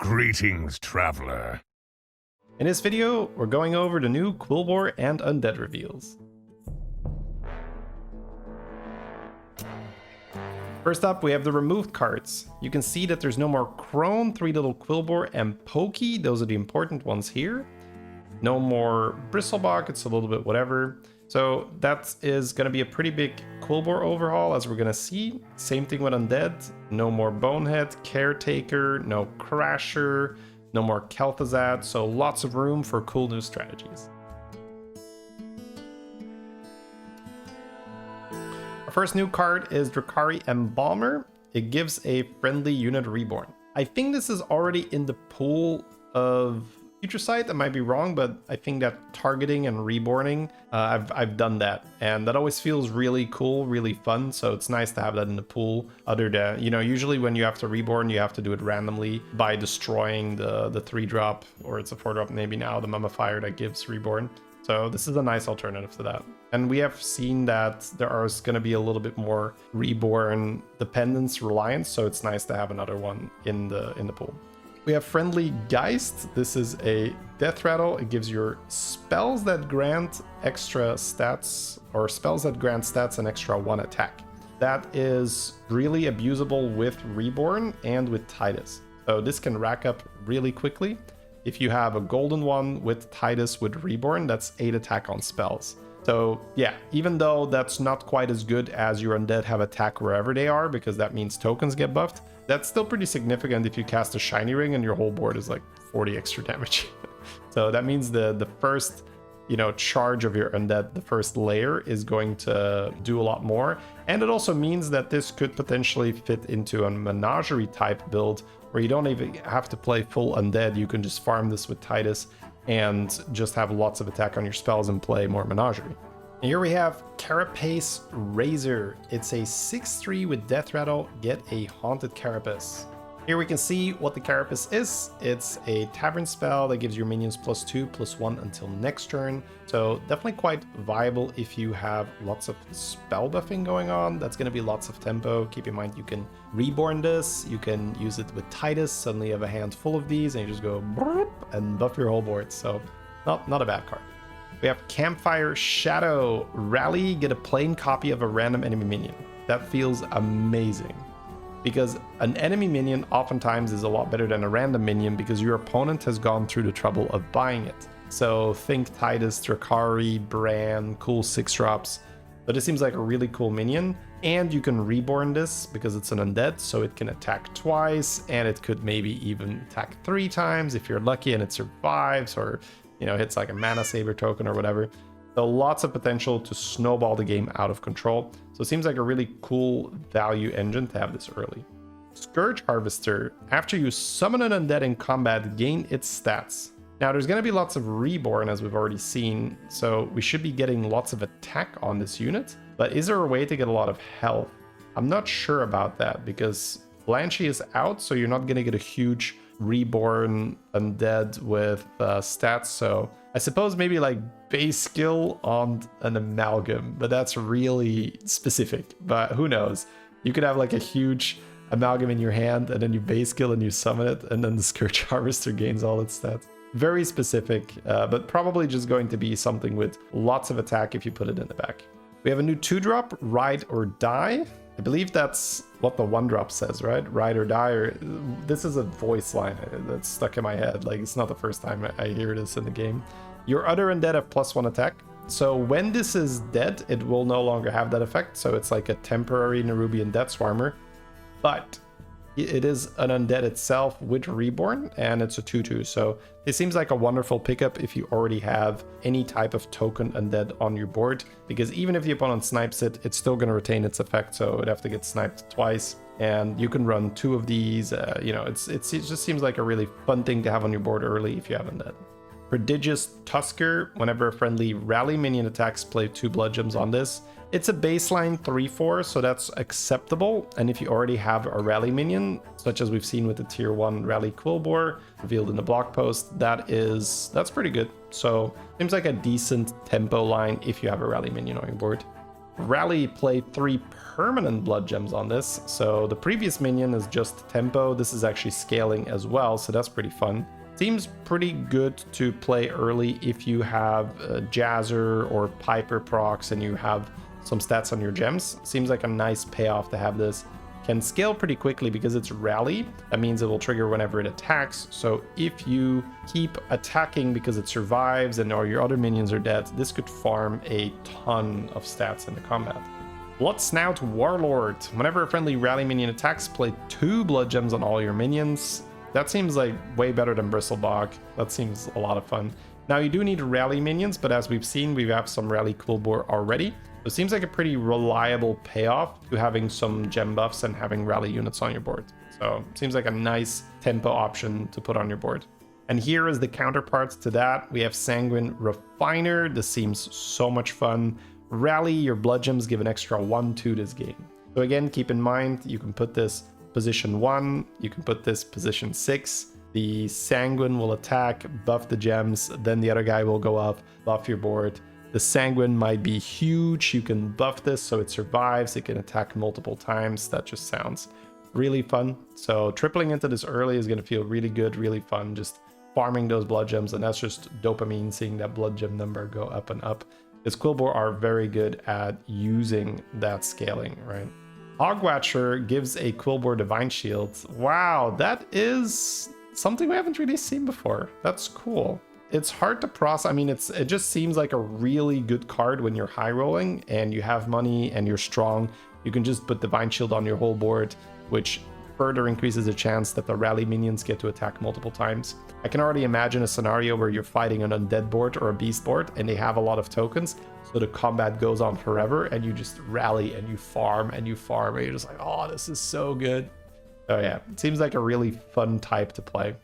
Greetings, traveler. In this video, we're going over the new Quilboar and Undead reveals. First up, we have the removed cards. You can see that there's no more Crone, 3 little Quilboar, and Pokey. Those are the important ones here. No more Bristlebuck, it's a little bit whatever. So that is going to be a pretty big Quilboar overhaul, as we're going to see. Same thing with Undead. No more Bonehead, Caretaker, no Crasher, no more Kel'Thuzad, so lots of room for cool new strategies. Our first new card is Drukhari Embalmer. It gives a friendly unit reborn. I think this is already in the pool of Future Sight. I might be wrong, but I think that targeting and reborning, I've done that, and that always feels really cool, really fun. So it's nice to have that in the pool. Other than, you know, usually when you have to reborn, you have to do it randomly by destroying the 3-drop, or it's a 4-drop maybe now, the Mummifier that gives reborn. So this is a nice alternative to that. And we have seen that there is going to be a little bit more reborn dependence reliance, so it's nice to have another one in the pool. We have Friendly Geist. This is a death rattle. It gives your spells that grant extra stats, or spells that grant stats an extra 1 attack. That is really abusable with Reborn and with Titus. So this can rack up really quickly. If you have a golden one with Titus with Reborn, that's 8 attack on spells. So yeah, even though that's not quite as good as your Undead have attack wherever they are, because that means tokens get buffed, that's still pretty significant if you cast a Shiny Ring and your whole board is like 40 extra damage. So that means the first, you know, charge of your Undead, the first layer, is going to do a lot more. And it also means that this could potentially fit into a Menagerie type build where you don't even have to play full Undead. You can just farm this with Titus and just have lots of attack on your spells and play more Menagerie. And here we have Carapace Razor. It's a 6/3 with Death Rattle, get a Haunted Carapace. Here we can see what the Carapace is. It's a tavern spell that gives your minions +2/+1 until next turn. So definitely quite viable if you have lots of spell buffing going on. That's going to be lots of tempo. Keep in mind you can reborn this. You can use it with Titus. Suddenly you have a handful of these and you just go and buff your whole board. So not a bad card. We have Campfire Shadow. Rally, get a plain copy of a random enemy minion. That feels amazing, because an enemy minion oftentimes is a lot better than a random minion because your opponent has gone through the trouble of buying it. So think Titus, Drukhari, Bran, cool 6-drops. But it seems like a really cool minion. And you can reborn this because it's an Undead, so it can attack twice, and it could maybe even attack 3 times if you're lucky and it survives, or, you know, hits like a Mana Saber token or whatever. So lots of potential to snowball the game out of control. So it seems like a really cool value engine to have this early. Scourge Harvester. After you summon an Undead in combat, gain its stats. Now there's going to be lots of reborn, as we've already seen, so we should be getting lots of attack on this unit. But is there a way to get a lot of health? I'm not sure about that, because Blanchy is out, so you're not going to get a huge reborn Undead with stats. So I suppose maybe like base skill on an Amalgam, but that's really specific. But who knows? You could have like a huge Amalgam in your hand, and then you base skill and you summon it, and then the Scourge Harvester gains all its stats. Very specific, but probably just going to be something with lots of attack if you put it in the back. We have a new 2-drop, Ride or Die. I believe that's what the 1-drop says, right? Ride or Die. Or this is a voice line that's stuck in my head. Like, it's not the first time I hear this in the game. Your other Undead have +1 attack. So when this is dead, it will no longer have that effect. So it's like a temporary Nerubian Death Swarmer. But it is an Undead itself with Reborn, and it's a 2/2. So it seems like a wonderful pickup if you already have any type of token Undead on your board, because even if the opponent snipes it, it's still going to retain its effect, so it'd have to get sniped twice. And you can run 2 of these. You know, it just seems like a really fun thing to have on your board early if you have Undead. Prodigious Tusker. Whenever a friendly rally minion attacks, play 2 blood gems on this. It's a baseline 3/4, so that's acceptable. And if you already have a rally minion, such as we've seen with the tier 1 rally Quilboar revealed in the blog post, that's pretty good. So seems like a decent tempo line if you have a rally minion on your board. Rally played 3 permanent blood gems on this. So the previous minion is just tempo. This is actually scaling as well, so that's pretty fun. Seems pretty good to play early if you have Jazzer or Piper procs and you have some stats on your gems. Seems like a nice payoff to have this. Can scale pretty quickly because it's rally. That means it will trigger whenever it attacks. So if you keep attacking because it survives and all your other minions are dead, this could farm a ton of stats in the combat. Blood Snout Warlord. Whenever a friendly rally minion attacks, play 2 blood gems on all your minions. That seems like way better than Bristlebog. That seems a lot of fun. Now you do need rally minions, but as we've seen, we have some rally Quilboar already. So it seems like a pretty reliable payoff to having some gem buffs and having rally units on your board. So it seems like a nice tempo option to put on your board. And here is the counterpart to that. We have Sanguine Refiner. This seems so much fun. Rally, your blood gems give an extra 1 to this game. So again, keep in mind, you can put this position 1, you can put this position 6. The Sanguine will attack, buff the gems, then the other guy will go up, buff your board. The Sanguine might be huge. You can buff this so it survives. It can attack multiple times. That just sounds really fun. So tripling into this early is going to feel really good, really fun. Just farming those blood gems, and that's just dopamine, seeing that blood gem number go up and up. Because Quilboar are very good at using that scaling, right? Hogwatcher gives a Quilboar Divine Shield. Wow, that is something we haven't really seen before. That's cool. It's hard to process. I mean, it just seems like a really good card when you're high rolling and you have money and you're strong. You can just put Divine Shield on your whole board, which further increases the chance that the rally minions get to attack multiple times. I can already imagine a scenario where you're fighting an undead board or a beast board and they have a lot of tokens, so the combat goes on forever and you just rally and you farm and you farm and you're just like, oh, this is so good. Oh yeah, it seems like a really fun type to play.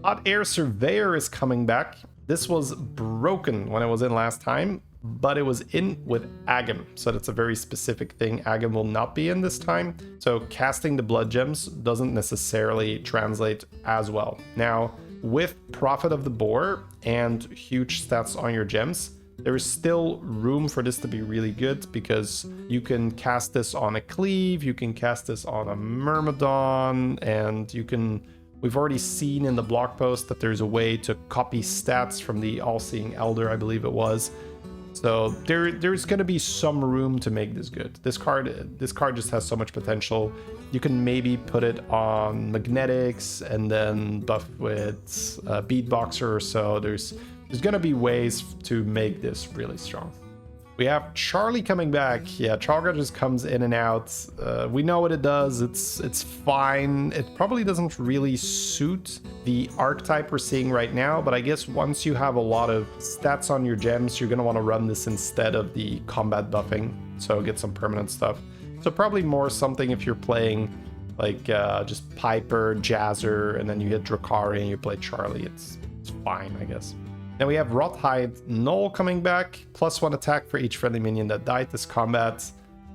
Hot Air Surveyor is coming back. This was broken when it was in last time, but it was in with Agam. So that's a very specific thing. Agam will not be in this time. So casting the blood gems doesn't necessarily translate as well. Now, with Prophet of the Boar and huge stats on your gems, there is still room for this to be really good because you can cast this on a Cleave, you can cast this on a Myrmidon, and you can... We've already seen in the blog post that there's a way to copy stats from the All-Seeing Elder, I believe it was. So there's going to be some room to make this good. This card just has so much potential. You can maybe put it on Magnetics and then buff with Beatboxer or so. There's going to be ways to make this really strong. We have Charlie coming back. Yeah, Chalga just comes in and out. We know what it does. It's fine. It probably doesn't really suit the archetype we're seeing right now, but I guess once you have a lot of stats on your gems, you're going to want to run this instead of the combat buffing, so get some permanent stuff. So probably more something if you're playing like just Piper, Jazzer, and then you hit Drakari and you play Charlie. It's fine, I guess. Then we have Rothhide Null coming back, +1 attack for each friendly minion that died this combat.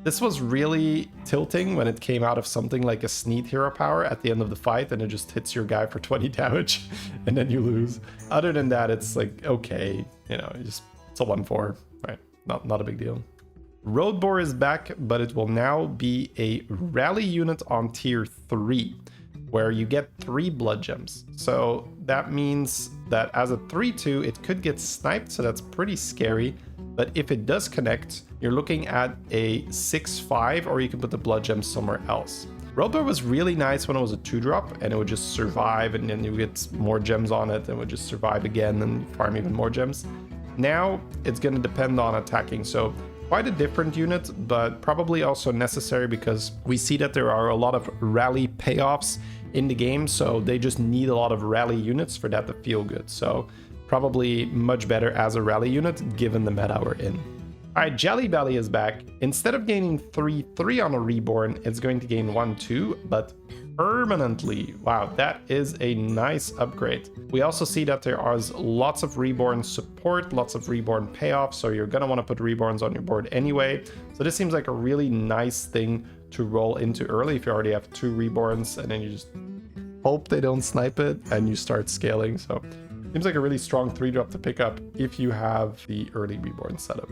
This was really tilting when it came out of something like a Sneed hero power at the end of the fight, and it just hits your guy for 20 damage, and then you lose. Other than that, it's like, okay, you know, it's a 1-4, right? Not a big deal. Roadboar is back, but it will now be a rally unit on tier 3. Where you get 3 blood gems. So that means that as a 3/2, it could get sniped, so that's pretty scary. But if it does connect, you're looking at a 6/5, or you can put the blood gems somewhere else. Roadboar was really nice when it was a 2-drop, and it would just survive, and then you get more gems on it, and it would just survive again, and farm even more gems. Now, it's going to depend on attacking, so quite a different unit, but probably also necessary because we see that there are a lot of rally payoffs in the game, so they just need a lot of rally units for that to feel good. So probably much better as a rally unit given the meta we're in. Alright, Jelly Belly is back. Instead of gaining 3/3 on a reborn, it's going to gain 1/2, but permanently. Wow, that is a nice upgrade. We also see that there are lots of reborn support, lots of reborn payoffs, so you're going to want to put reborns on your board anyway. So this seems like a really nice thing to roll into early if you already have 2 reborns, and then you just hope they don't snipe it and you start scaling. So Seems like a really strong 3-drop to pick up if you have the early reborn setup.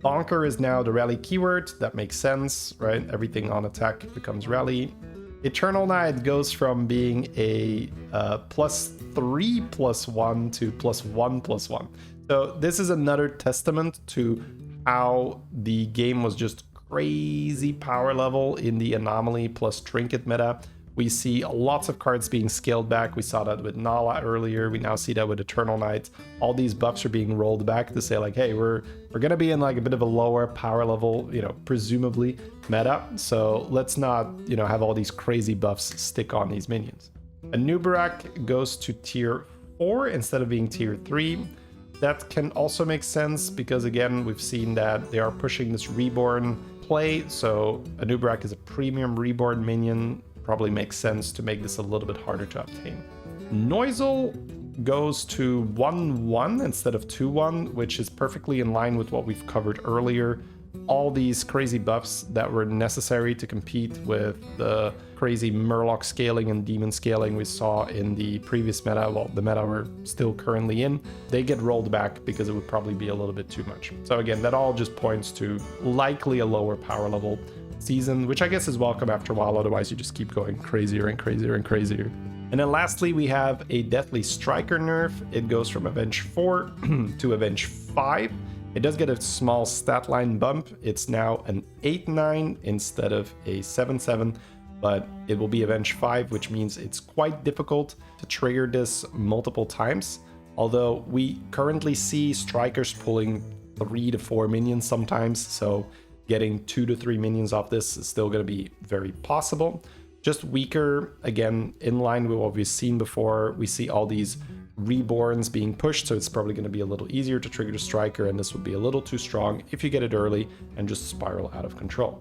Bonker is now the rally keyword. That makes sense, right? Everything on attack becomes rally. Eternal Night goes from being a +3/+1 to +1/+1. So this is another testament to how the game was just crazy power level in the anomaly plus trinket meta. We see lots of cards being scaled back. We saw that with Nala earlier. We now see that with Eternal Night. All these buffs are being rolled back to say like, hey, we're gonna be in like a bit of a lower power level, you know, presumably meta. So let's not, you know, have all these crazy buffs stick on these minions. Anubarak goes to tier 4 instead of being tier 3. That can also make sense because again, we've seen that they are pushing this reborn play. So Anubarak is a premium reborn minion. Probably makes sense to make this a little bit harder to obtain. Noisel goes to 1/1 instead of 2/1, which is perfectly in line with what we've covered earlier. All these crazy buffs that were necessary to compete with the crazy Murloc scaling and demon scaling we saw in the previous meta, well, the meta we're still currently in, they get rolled back because it would probably be a little bit too much. So again, that all just points to likely a lower power level season, which I guess is welcome after a while, otherwise you just keep going crazier and crazier and crazier. And then lastly, we have a Deathly Striker nerf. It goes from Avenge 4 to Avenge 5. It does get a small stat line bump. It's now an 8/9 instead of a 7/7, but it will be Avenge 5, which means it's quite difficult to trigger this multiple times. Although we currently see strikers pulling 3 to 4 minions sometimes, so getting 2 to 3 minions off this is still going to be very possible. Just weaker, again, in line with what we've seen before. We see all these reborns being pushed, so it's probably going to be a little easier to trigger the striker, and this would be a little too strong if you get it early and just spiral out of control.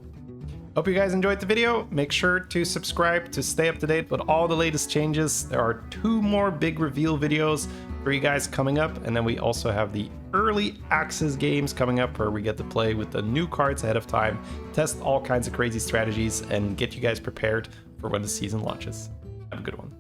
Hope you guys enjoyed the video. Make sure to subscribe to stay up to date with all the latest changes. There are 2 more big reveal videos for you guys coming up, and then we also have the early access games coming up where we get to play with the new cards ahead of time, test all kinds of crazy strategies, and get you guys prepared for when the season launches. Have a good one.